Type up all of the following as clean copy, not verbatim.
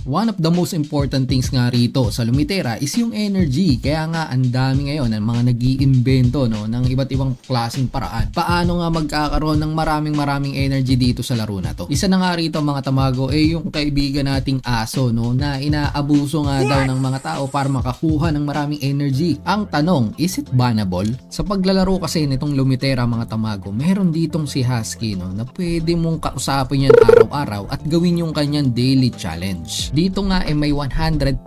One of the most important things nga rito sa Lumitera is yung energy. Kaya nga ang dami ngayon ng mga nag-iimbento ng iba't ibang klaseng paraan. Paano nga magkakaroon ng maraming energy dito sa laro na to? Isa na nga rito mga tamago yung kaibigan nating aso na inaabuso nga daw ng mga tao para makakuha ng maraming energy. Ang tanong, is it bannable? Sa paglalaro kasi nitong Lumitera mga tamago, meron ditong si Husky na pwede mong kausapin yan araw-araw at gawin yung kanyang daily challenge. Dito nga may 100%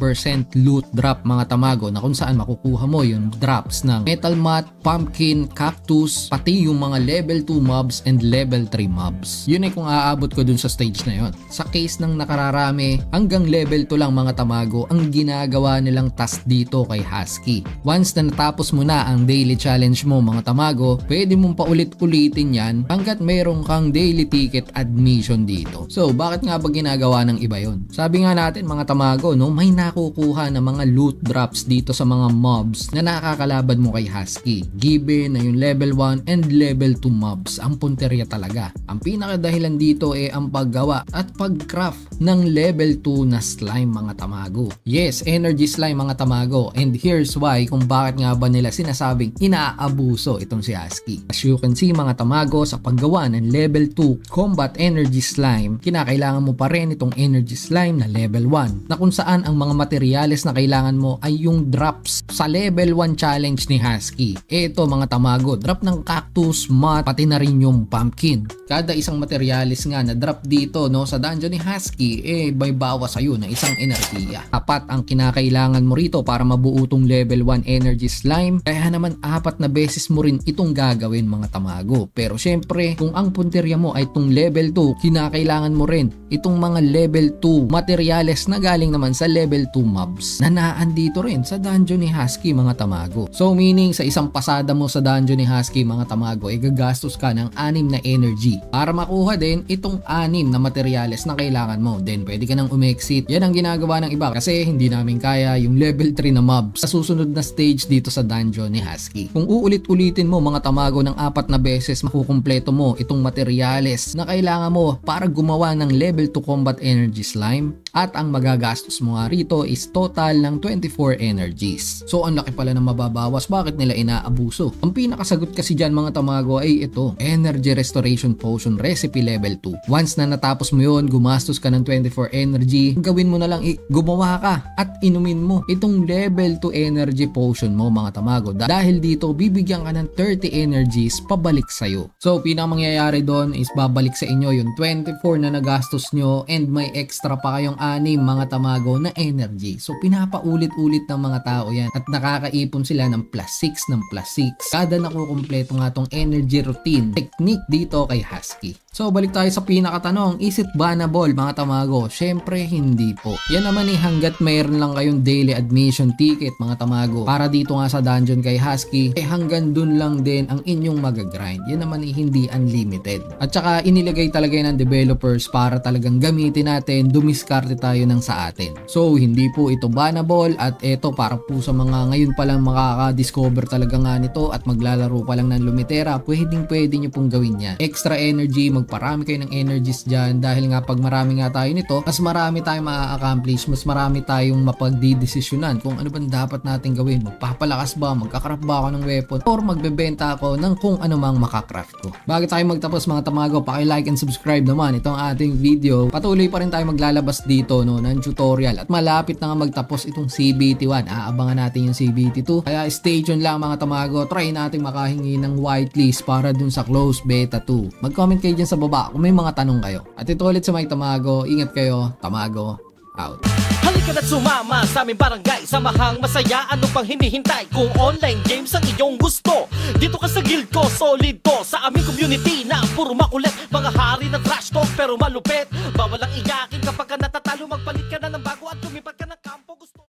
loot drop mga tamago na kung saan makukuha mo yung drops ng metal mat, pumpkin, cactus, pati yung mga level 2 mobs and level 3 mobs. Yun ay kung aabot ko dun sa stage na yun. Sa case ng nakararami, hanggang level 2 lang mga tamago ang ginagawa nilang task dito kay Husky. Once na natapos mo na ang daily challenge mo mga tamago, pwede mong paulit-ulitin yan hanggat mayroon kang daily ticket admission dito. So, bakit nga ba ginagawa ng iba yun? Sabi nga natin mga tamago, may nakukuha na mga loot drops dito sa mga mobs na nakakalaban mo kay Husky. Given na yung level 1 and level 2 mobs, ang punterya talaga. Ang pinakadahilan dito ang paggawa at pagcraft ng level 2 na slime mga tamago. Yes, energy slime mga tamago. And here's why kung bakit nga ba nila sinasabing inaabuso itong si Husky. As you can see mga tamago, sa paggawa ng level 2 combat energy slime, kinakailangan mo pa rin itong energy slime na level 1 na kung saan ang mga materyales na kailangan mo ay yung drops sa level 1 challenge ni Husky. Ito mga tamago, drop ng cactus, mat, pati na rin yung pumpkin. Kada isang materyales nga na drop dito sa dungeon ni Husky may bawas sa'yo na isang enerhiya. Apat ang kinakailangan mo rito para mabuo tong level 1 energy slime, kaya naman 4 na beses mo rin itong gagawin mga tamago. Pero syempre kung ang punterya mo ay itong level 2, kinakailangan mo rin itong mga level 2 materyales na galing naman sa level 2 mobs na naandito rin sa dungeon ni Husky mga tamago. So meaning sa isang pasada mo sa dungeon ni Husky mga tamago gagastos ka ng 6 na energy para makuha din itong 6 na materyales na kailangan mo. Then pwede ka nang umexit. Yan ang ginagawa ng iba kasi hindi namin kaya yung level 3 na mobs sa susunod na stage dito sa dungeon ni Husky. Kung uulit-ulitin mo mga tamago ng 4 na beses, makukumpleto mo itong materyales na kailangan mo para gumawa ng level 2 combat energy slime at ang magagastos mo nga rito is total ng 24 energies. So ang laki pala na mababawas. Bakit nila inaabuso? Ang pinakasagot kasi dyan mga tamago ay ito, Energy Restoration Potion Recipe Level 2. Once na natapos mo yun, gumastos ka ng 24 energy, gawin mo na lang gumawa ka at inumin mo itong level 2 energy potion mo mga tamago. Dahil dito bibigyan ka ng 30 energies pabalik sa'yo. So pinakamangyayari doon is babalik sa inyo yung 24 na nagastos nyo and may extra pa kayong 6 mga tamago na energy. So pinapaulit-ulit ng mga tao yan at nakakaipon sila ng +6 ng +6 kada nakukumpleto nga tong energy routine technique dito kay Husky. So balik tayo sa pinakatanong, is it bannable mga tamago? Syempre hindi po. Yan naman hanggat mayroon lang kayong daily admission ticket mga tamago para dito nga sa dungeon kay Husky, hanggang dun lang din ang inyong magagrind. Yan naman hindi unlimited. At saka inilagay talaga ng developers para talagang gamitin natin, dumiskarte tayo ng sa atin. So hindi po ito bannable at ito para po sa mga ngayon pa lang makaka-discover talaga nga nito at maglalaro pa lang ng Lumitera, pwede nyo pong gawin yan. Extra energy, magparami kayo ng energies dyan dahil nga pag marami nga tayo nito, mas marami tayong ma-accomplish, mas marami tayong mapagdidesisyonan kung ano bang dapat natin gawin. Magpapalakas ba, magkakraft ba ako ng weapon, or magbebenta ako ng kung ano mang makakraft ko. Bago tayo magtapos mga tamago, paki-like and subscribe naman itong ating video. Patuloy pa rin tayo maglalabas dito ng tutorial at malapit na nga magtapos itong CBT1. Aabangan natin yung CBT2. Kaya stay tuned lang mga tamago. Try natin makahingi ng whitelist para dun sa close beta 2. Mag-comment kayo dyan sa baba kung may mga tanong kayo. At ito ulit sa mga tamago. Ingat kayo. Tamago out. Halika na't sumama sa aming barangay, samahang masaya, ano pang hinihintay? Kung online games ang iyong gusto, dito ka sa guild ko, solid to. Sa aming community na puro makulit, mga hari na trash talk pero malupit. Bawal ang iyakin kapag ka natatay.